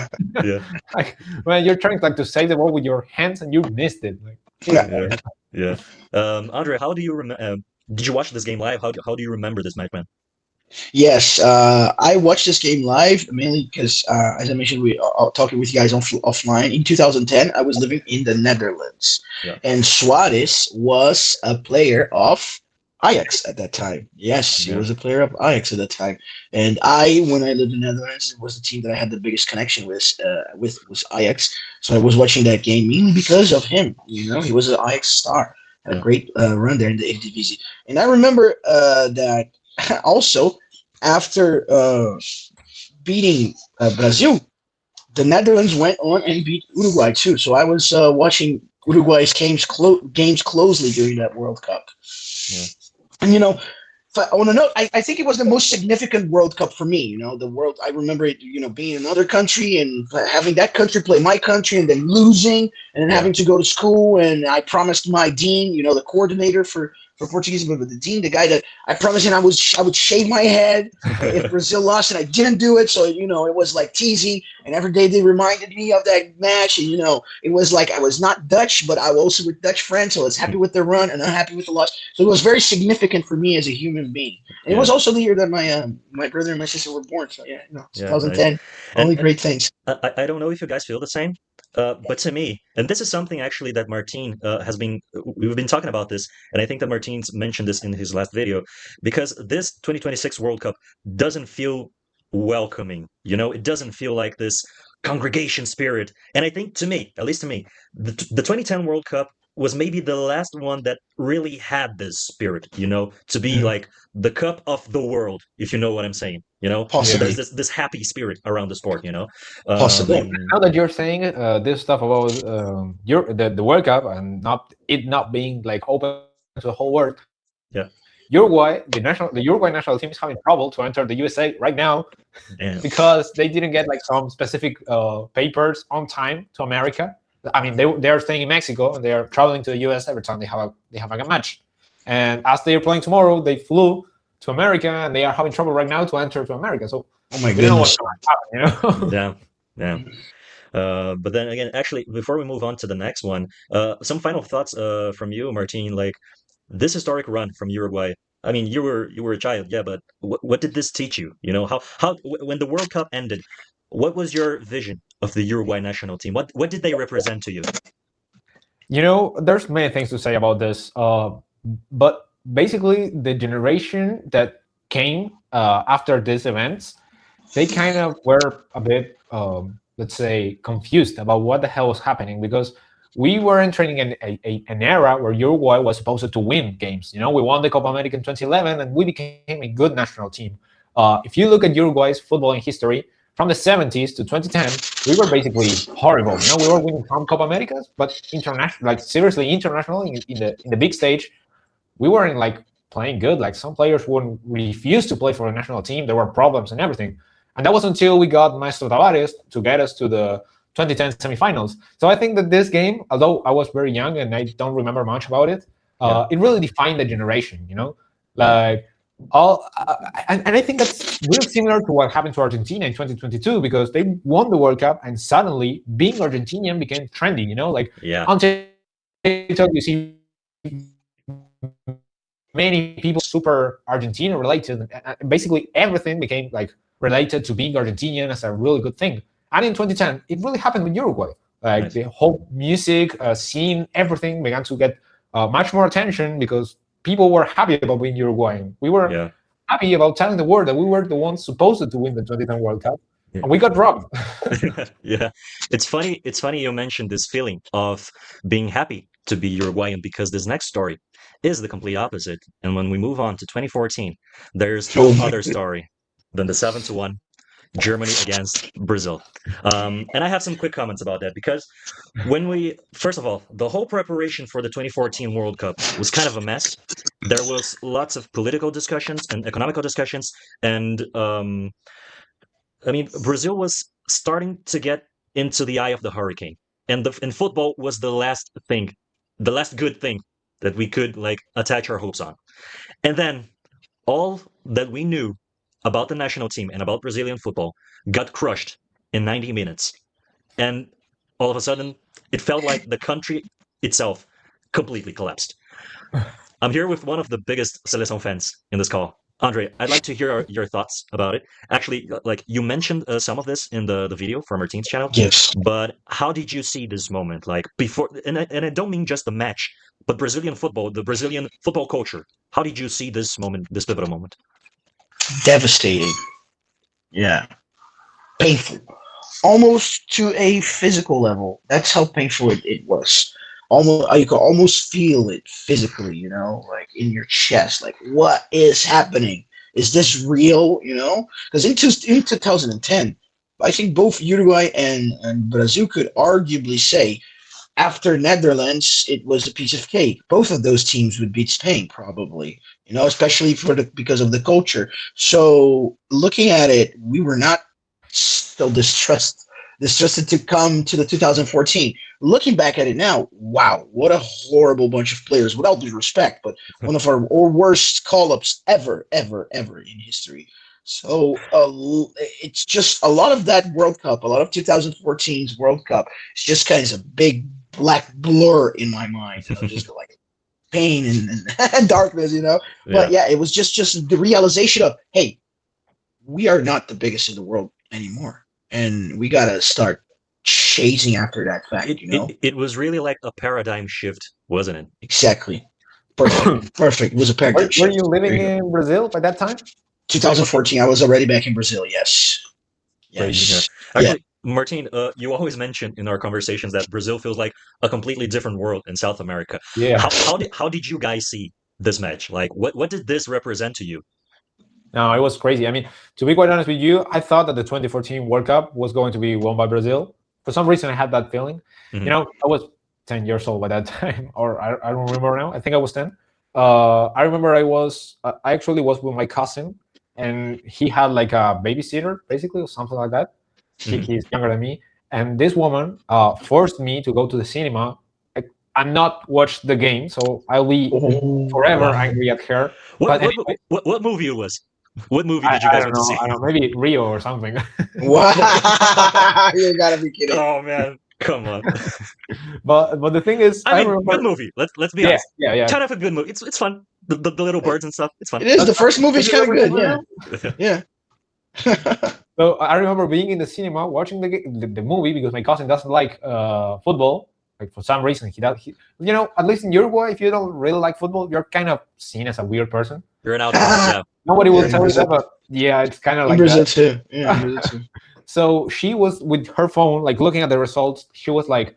Like, when you're trying to save the ball with your hands and you missed it. Andre, how do you remember? Did you watch this game live? How do you remember this match, man? Yes, I watched this game live mainly because, as I mentioned, we are talking with you guys offline. In 2010, I was living in the Netherlands, and Suarez was a player of Ajax at that time. Yes, he Yeah. was a player of Ajax at that time. And when I lived in the Netherlands, it was the team that I had the biggest connection with was Ajax. So I was watching that game mainly because of him. He was an Ajax star. Had a Yeah. great run there in the Eredivisie. And I remember that also after beating Brazil, the Netherlands went on and beat Uruguay too. So I was watching Uruguay's games closely during that World Cup. Yeah. And on a note, I think it was the most significant World Cup for me. The world. I remember it. Being in another country and having that country play my country, and then losing, and then Yeah. having to go to school. And I promised my dean, the coordinator for Portuguese, but the dean, the guy that I promised him I would shave my head if Brazil lost, and I didn't do it. So it was like teasing, and every day they reminded me of that match, and it was like I was not Dutch, but I was also with Dutch friends, so I was happy with the run and unhappy with the loss. So it was very significant for me as a human being. And it was Yeah. also the year that my brother and my sister were born. So yeah, Yeah. Nice. 2010, only And great things. I don't know if you guys feel the same, but to me, and this is something actually that Martin we've been talking about this, and I think that Martin's mentioned this in his last video, because this 2026 World Cup doesn't feel welcoming. It doesn't feel like this congregation spirit. And I think to me, at least to me, the 2010 World Cup was maybe the last one that really had this spirit, to be like the cup of the world, if you know what I'm saying. So there's Possibly, this happy spirit around the sport. possibly. Now that you're saying this stuff about the World Cup and not being like open to the whole world, Yeah. the Uruguay national team is having trouble to enter the USA right now Damn. because they didn't get like some specific papers on time to America. I mean, they are staying in Mexico and they are traveling to the US every time they have like a match. And as they are playing tomorrow, they flew to America and they are having trouble right now to enter to America. So Oh my we don't know what's goodness. going to happen. Yeah. Yeah. But then again, actually, before we move on to the next one, some final thoughts from you, Martin. Like this historic run from Uruguay. I mean, you were a child, yeah, but what did this teach you? When the World Cup ended, what was your vision of the Uruguay national team? What did they represent to you? There's many things to say about this, but basically the generation that came after these events, they kind of were a bit, let's say, confused about what the hell was happening, because we were entering an era where Uruguay was supposed to win games. We won the Copa America in 2011 and we became a good national team. If you look at Uruguay's footballing history, from the 70s to 2010, we were basically horrible. We were winning some Copa Americas, but international, like seriously international in the big stage, we weren't like playing good. Like some players would refuse to play for the national team. There were problems and everything. And that was until we got Maestro Tavares to get us to the 2010 semifinals. So I think that this game, although I was very young and I don't remember much about it, it really defined the generation, like and I think that's really similar to what happened to Argentina in 2022, because they won the World Cup and suddenly being Argentinian became trendy, like Yeah. on TikTok you see many people super Argentina related. Basically everything became like related to being Argentinian as a really good thing. And in 2010, it really happened with Uruguay. Like Nice. the whole music scene, everything began to get much more attention because people were happy about being Uruguayan. We were Yeah. happy about telling the world that we were the ones supposed to win the 2010 World Cup, Yeah. and we got robbed. Yeah. It's funny you mentioned this feeling of being happy to be Uruguayan, because this next story is the complete opposite. And when we move on to 2014, there's no Oh my other story than the 7-1 Germany against Brazil. And I have some quick comments about that, because first of all, the whole preparation for the 2014 World Cup was kind of a mess. There was lots of political discussions and economical discussions, and I mean, Brazil was starting to get into the eye of the hurricane, and football was the last thing, the last good thing that we could like attach our hopes on. And then all that we knew about the national team and about Brazilian football got crushed in 90 minutes. And all of a sudden, it felt like the country itself completely collapsed. I'm here with one of the biggest Seleção fans in this call, Andre, I'd like to hear your thoughts about it. Actually, like you mentioned some of this in the video from Martin's channel, Yes. but how did you see this moment? Like before, and I don't mean just the match, but Brazilian football, the Brazilian football culture. How did you see this moment, this pivotal moment? Devastating. Yeah. Painful. Almost to a physical level. That's how painful it was. Almost, you could almost feel it physically, like in your chest. Like, what is happening? Is this real? Because in 2010, I think both Uruguay and Brazil could arguably say after Netherlands, it was a piece of cake. Both of those teams would beat Spain probably, especially because of the culture. So looking at it, we were not so distrusted to come to the 2014. Looking back at it now, wow, what a horrible bunch of players. Without due respect, but one of our worst call-ups ever, ever, ever in history. So it's just a lot of that World Cup, a lot of 2014's World Cup. It's just kind of a big black blur in my mind, just like pain and darkness, But Yeah. yeah, it was just the realization of, hey, we are not the biggest in the world anymore, and we gotta start chasing after that fact. It was really like a paradigm shift, wasn't it? Exactly. Perfect. Perfect. It was a paradigm Were you shift. There living you go. in Brazil by that time? 2014. I was already back in Brazil. Yes. Crazy. Yeah. Yes. Yeah. Actually, Martin, you always mention in our conversations that Brazil feels like a completely different world in South America. Yeah. How did you guys see this match? Like, what did this represent to you? No, it was crazy. I mean, to be quite honest with you, I thought that the 2014 World Cup was going to be won by Brazil. For some reason, I had that feeling. Mhm. I was 10 years old by that time, or I don't remember now. I think I was 10. I remember I actually was with my cousin, and he had like a babysitter, basically, or something like that. Mhm. He's younger than me. And this woman forced me to go to the cinema and not watch the game. So I'll be Oh, forever wow. angry at her. What But what anyway, what movie it was? What movie I, did you I guys don't went to know. see? I don't know. Maybe Rio or something. Wow. You gotta be kidding. Oh man, come on. but the thing is, I I mean, good remember. movie. Let's be Yeah, honest. yeah, yeah. Kind of a good movie. It's fun. The little birds and stuff. It's fun. It is. The first movie Can is you kind of good. remember Yeah. Yeah. So I remember being in the cinema watching the movie because my cousin doesn't like football. Like for some reason he does. At least in Uruguay, if you don't really like football, you're kind of seen as a weird person. You're an outcast. Yeah. Nobody will Yeah, tell you Brazil. that, but yeah, it's kind of In like Brazil that. too. Yeah, in Brazil too. So she was with her phone, like looking at the results. She was like,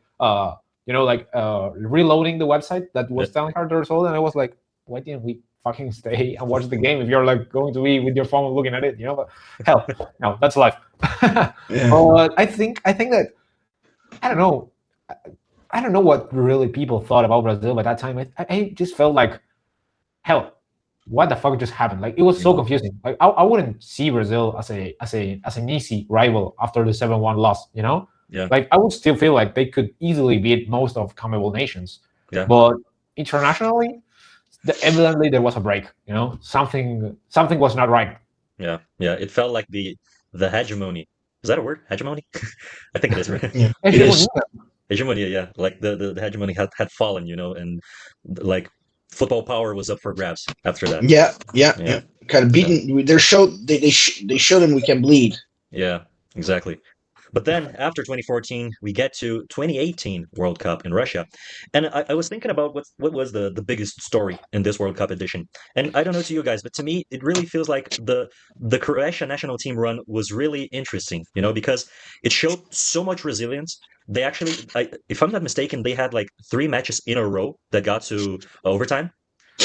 reloading the website that was telling her the result, and I was like, why didn't we fucking stay and watch the game if you're like going to be with your phone looking at it? But hell, no, that's life. Yeah. But I think that I don't know. I don't know what really people thought about Brazil by that time. I just felt like, hell, what the fuck just happened? Like it was so confusing. Like I wouldn't see Brazil as an easy rival after the 7-1 loss. Yeah. Like I would still feel like they could easily beat most of CONMEBOL nations. Yeah. But internationally, evidently there was a break. Something was not right. Yeah. Yeah. It felt like the hegemony. Is that a word? Hegemony? I think it is, right? Yeah. It is. Hegemony, yeah. Like the hegemony had fallen, and like football power was up for grabs after that. Yeah. Kind of beaten. They show them we can bleed. Yeah, exactly. But then after 2014, we get to 2018 World Cup in Russia. And I was thinking about what was the biggest story in this World Cup edition. And I don't know to you guys, but to me, it really feels like the Croatia national team run was really interesting, because it showed so much resilience. They actually, if I'm not mistaken, they had like 3 matches in a row that got to overtime.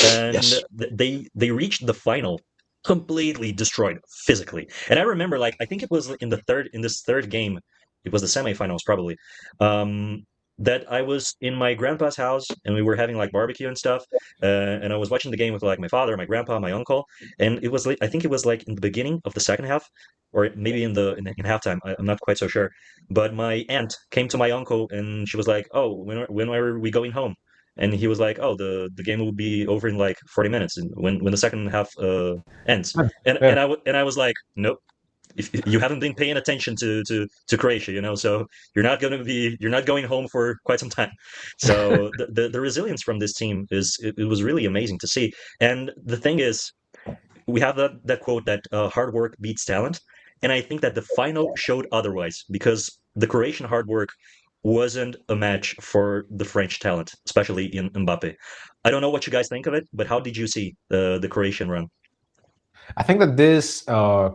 And Yes. they reached the final completely destroyed physically. And I remember, like, I think it was in this third game, it was the semifinals probably, that I was in my grandpa's house and we were having like barbecue and stuff, and I was watching the game with like my father, my grandpa, my uncle, and it was like I think it was like in the beginning of the second half, or maybe in halftime. I'm not quite so sure. But my aunt came to my uncle and she was like, "Oh, when are we going home?" And he was like, "Oh, the game will be over in like 40 minutes, and when the second half ends." Yeah. And I was like, "Nope. If you haven't been paying attention to Croatia, so you're not going home for quite some time." So the resilience from this team it was really amazing to see. And the thing is, we have that quote that hard work beats talent, and I think that the final showed otherwise because the Croatian hard work wasn't a match for the French talent, especially in Mbappe. I don't know what you guys think of it, but how did you see the Croatian run? I think that this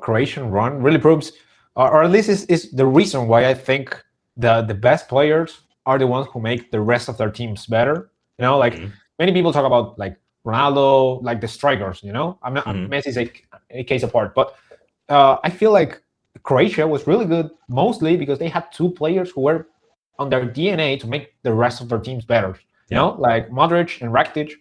Croatian run really proves, or at least is the reason why I think the best players are the ones who make the rest of their teams better. Like many people talk about like Ronaldo, like the strikers. I'm not Messi's a case apart, but I feel like Croatia was really good mostly because they had two players who were on their DNA to make the rest of their teams better. Like Modric and Rakitic.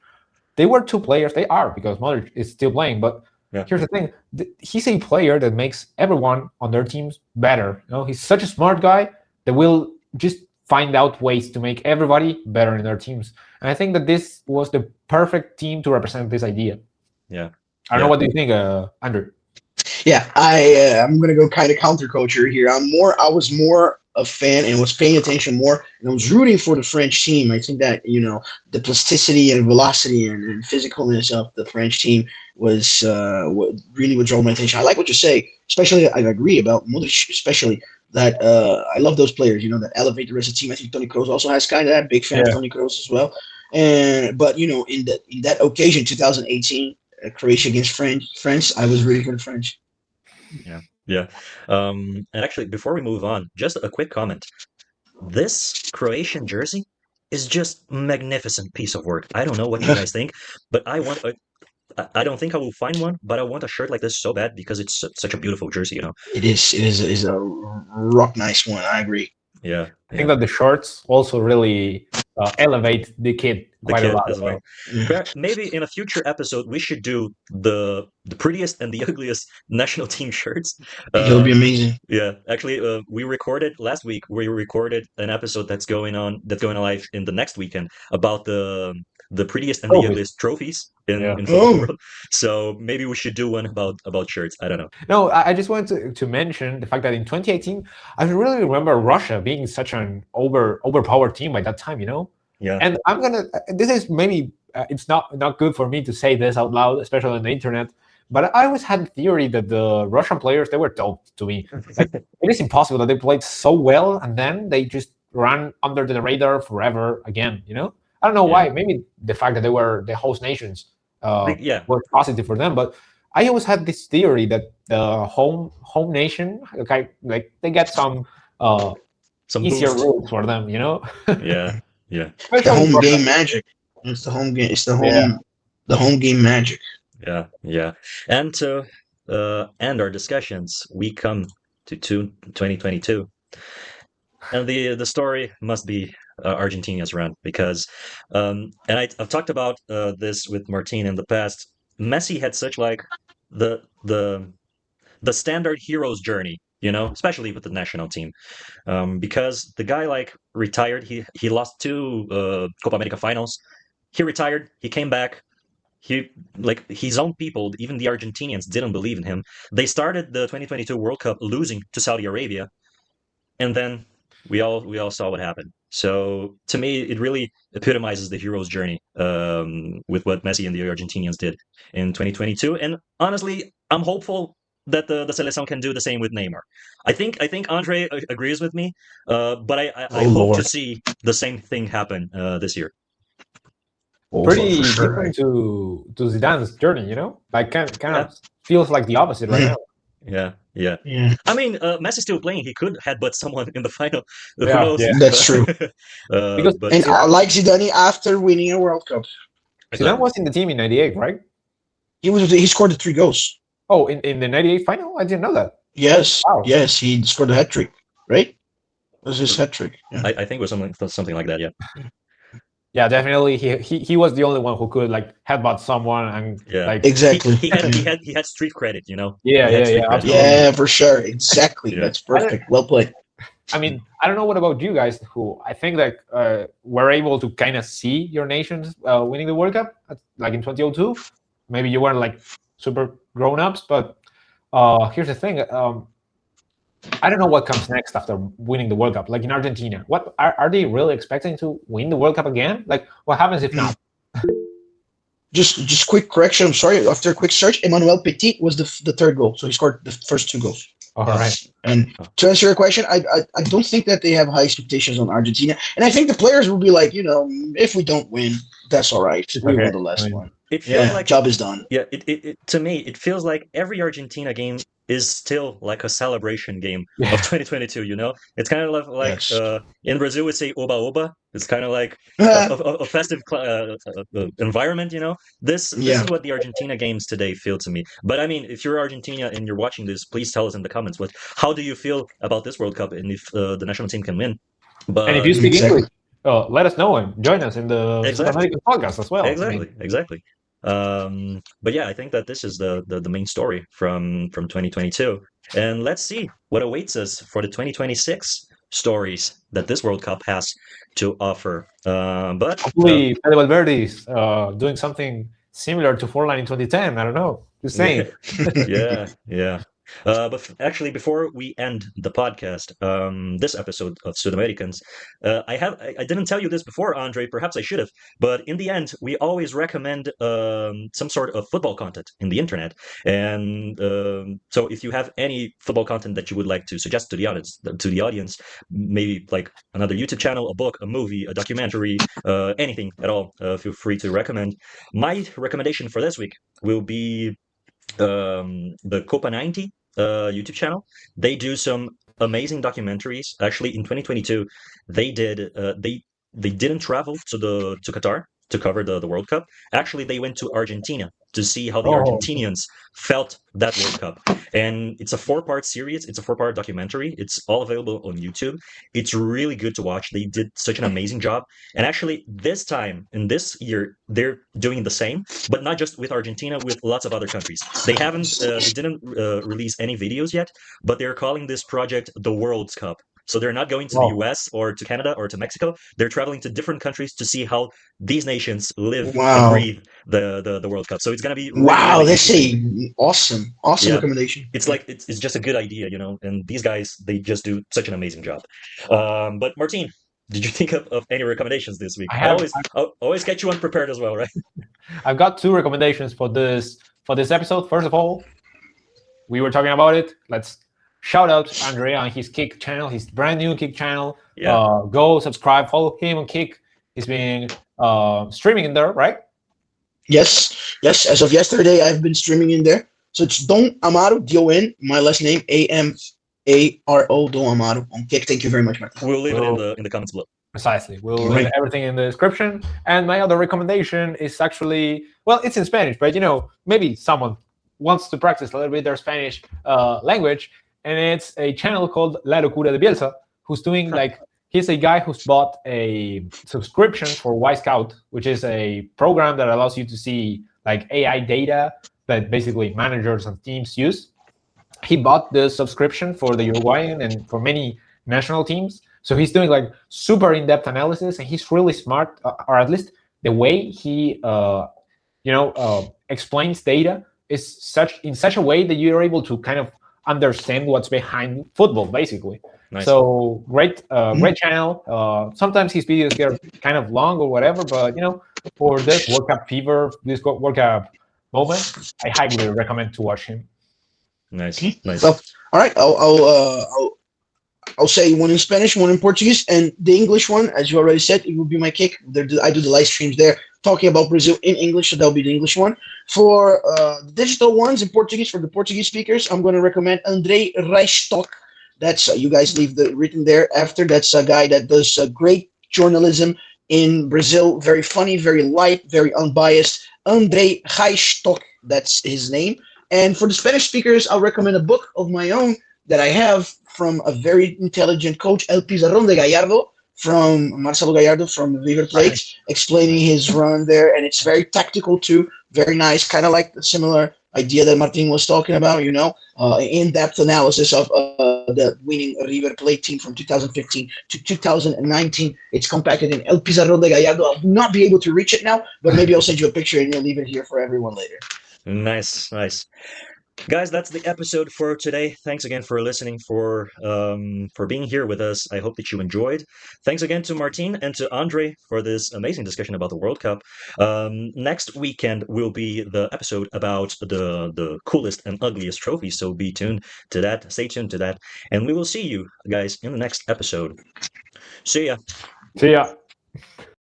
They were two players. They are because Modric is still playing, but here's the thing: he's a player that makes everyone on their teams better. He's such a smart guy that will just find out ways to make everybody better in their teams. And I think that this was the perfect team to represent this idea. Yeah. I don't know. What do you think, Andrew? Yeah, I'm gonna go kind of counterculture here. I was more a fan and was paying attention more, and I was rooting for the French team. I think that the plasticity and velocity and physicalness of the French team was what really would draw my attention. I like what you say, especially I agree about Modric, especially that I love those players. That elevate the rest of the team. I think Toni Kroos also has kind of that. Big fan of Toni Kroos as well. But in that occasion, 2018, Croatia against France, I was rooting for the French. Yeah. And actually, before we move on, just a quick comment. This Croatian jersey is just a magnificent piece of work. I don't know what you guys think, but I don't think I will find one, but I want a shirt like this so bad because it's such a beautiful jersey, It is a rock nice one. I agree. Yeah. I think that the shorts also really elevate the kid quite a lot. As well. Maybe in a future episode we should do the prettiest and the ugliest national team shirts. It'll be amazing. Yeah, actually, we recorded last week. We recorded an episode that's going live in the next weekend about the prettiest and the ugliest trophies in football world. So maybe we should do one about shirts. I don't know. No, I just wanted to mention the fact that in 2018, I really remember Russia being such an overpowered team by that time. Yeah. And this is maybe it's not good for me to say this out loud, especially on the internet. But I always had the theory that the Russian players, they were dope to me. Like, it is impossible that they played so well and then they just ran under the radar forever again. I don't know why. Maybe the fact that they were the host nations was positive for them. But I always had this theory that the home nation, like they get some easier boost. rules for them. Yeah. The home game magic. It's the home game. It's the home game magic. Yeah. And to end our discussions, we come to 2022. And the story must be Argentina's run because, and I've talked about this with Martin in the past. Messi had such like the standard hero's journey, especially with the national team, because the guy like retired. He lost two Copa America finals. He retired. He came back. He like his own people, even the Argentinians, didn't believe in him. They started the 2022 World Cup losing to Saudi Arabia, and then we all saw what happened. So to me, it really epitomizes the hero's journey with what Messi and the Argentinians did in 2022. And honestly, I'm hopeful that the Selección can do the same with Neymar. I think Andre agrees with me, but I hope to see the same thing happen this year. Pretty different to Zidane's journey, like kind of feels like the opposite right now. Yeah. I mean, Messi's still playing. He could headbutt someone in the final. Who knows? That's true. Like Zidane after winning a World Cup. Zidane was in the team in '98, right? He scored the 3 goals. Oh, in the '98 final? I didn't know that. Yes. Wow. Yes, he scored a hat-trick, right? It was his hat-trick. Yeah. I think it was something like that, yeah. Yeah, definitely. He was the only one who could like headbutt someone and like exactly. He had street credit, Yeah, yeah, for sure. Exactly. That's perfect. Well played. I mean, I don't know what about you guys who I think like were able to kind of see your nations winning the World Cup like in 2002. Maybe you weren't like super grown-ups, but here's the thing. I don't know what comes next after winning the World Cup. Like in Argentina, what are they really expecting to win the World Cup again? Like, what happens if not? Just quick correction. I'm sorry. After a quick search, Emmanuel Petit was the third goal, so he scored the first two goals. All right. And to answer your question, I don't think that they have high expectations on Argentina, and I think the players will be like, if we don't win, that's all right. We won the last one. It feels like job is done. Yeah, it to me it feels like every Argentina game is still like a celebration game of 2022. It's kind of like Yes. in Brazil we say oba oba. It's kind of like a festive environment. This is what the Argentina games today feel to me. But I mean, if you're Argentina and you're watching this, please tell us in the comments how do you feel about this World Cup and if the national team can win. But and if you speak English, let us know and join us in the Sudamericans podcast as well. Exactly. But yeah, I think that this is the main story from 2022, and let's see what awaits us for the 2026 stories that this World Cup has to offer. But hopefully, Fede Valverde is doing something similar to Forlan in 2010. I don't know. Just saying. Yeah. But actually, before we end the podcast, this episode of Sudamericans, I didn't tell you this before, Andre. Perhaps I should have. But in the end, we always recommend some sort of football content in the internet. And so, if you have any football content that you would like to suggest to the audience, maybe like another YouTube channel, a book, a movie, a documentary, anything at all, feel free to recommend. My recommendation for this week will be the Copa 90 YouTube channel. They do some amazing documentaries. Actually, in 2022, they did they didn't travel to Qatar to cover the World Cup. Actually, they went to Argentina to see how the Argentinians felt that World Cup. And it's a 4-part series. It's a 4-part documentary. It's all available on YouTube. It's really good to watch. They did such an amazing job. And actually, this time, in this year, they're doing the same, but not just with Argentina, with lots of other countries. They didn't release any videos yet, but they're calling this project the World Cup. So they're not going to the US or to Canada or to Mexico. They're traveling to different countries to see how these nations live and breathe the World Cup. So it's going to be really that's a awesome recommendation. It's like it's just a good idea, and these guys, they just do such an amazing job. But Martin, did you think of any recommendations this week? I always get you unprepared as well, right? I've got 2 recommendations for this episode. First of all, we were talking about it. Let's shout out André on his Kick channel, his brand new Kick channel. Yeah. Go subscribe, follow him on Kick. He's been streaming in there, right? Yes. As of yesterday, I've been streaming in there. So it's Don Amaro, D-O-N, my last name, A-M-A-R-O, Don Amaro on Kick. Thank you very much, Martin. We'll leave it in the comments below. Precisely. We'll leave everything in the description. And my other recommendation is actually, well, it's in Spanish, but maybe someone wants to practice a little bit their Spanish language. And it's a channel called La Locura de Bielsa, who's doing he's a guy who's bought a subscription for Y Scout, which is a program that allows you to see AI data that basically managers and teams use. He bought the subscription for the Uruguayan and for many national teams. So he's doing super in-depth analysis, and he's really smart, or at least the way he explains data is in such a way that you're able to kind of understand what's behind football, basically. Nice. So great channel. Sometimes his videos get kind of long or whatever, but for this World Cup fever, this World Cup moment, I highly recommend to watch him. Nice. So, all right, I'll say one in Spanish, one in Portuguese, and the English one, as you already said, it will be my Kick. I do the live streams there talking about Brazil in English, so that'll be the English one. For the digital ones in Portuguese, for the Portuguese speakers, I'm going to recommend André Amaro. That's you guys leave the written there after. That's a guy that does great journalism in Brazil. Very funny, very light, very unbiased. André Amaro, that's his name. And for the Spanish speakers, I'll recommend a book of my own that I have from a very intelligent coach, El Pizarrón de Gallardo, from Marcelo Gallardo from River Plate, explaining his run there. And it's very tactical too, very nice, kind of like the similar idea that Martin was talking about, in-depth analysis of the winning River Plate team from 2015 to 2019. It's compacted in El Pizarrón de Gallardo. I'll not be able to reach it now, but maybe I'll send you a picture and you'll leave it here for everyone later. Nice. Guys, that's the episode for today. Thanks again for listening, for being here with us. I hope that you enjoyed. Thanks again to Martin and to Andre for this amazing discussion about the World Cup. Next weekend will be the episode about the coolest and ugliest trophies. So be tuned to that. Stay tuned to that, and we will see you guys in the next episode. See ya. See ya.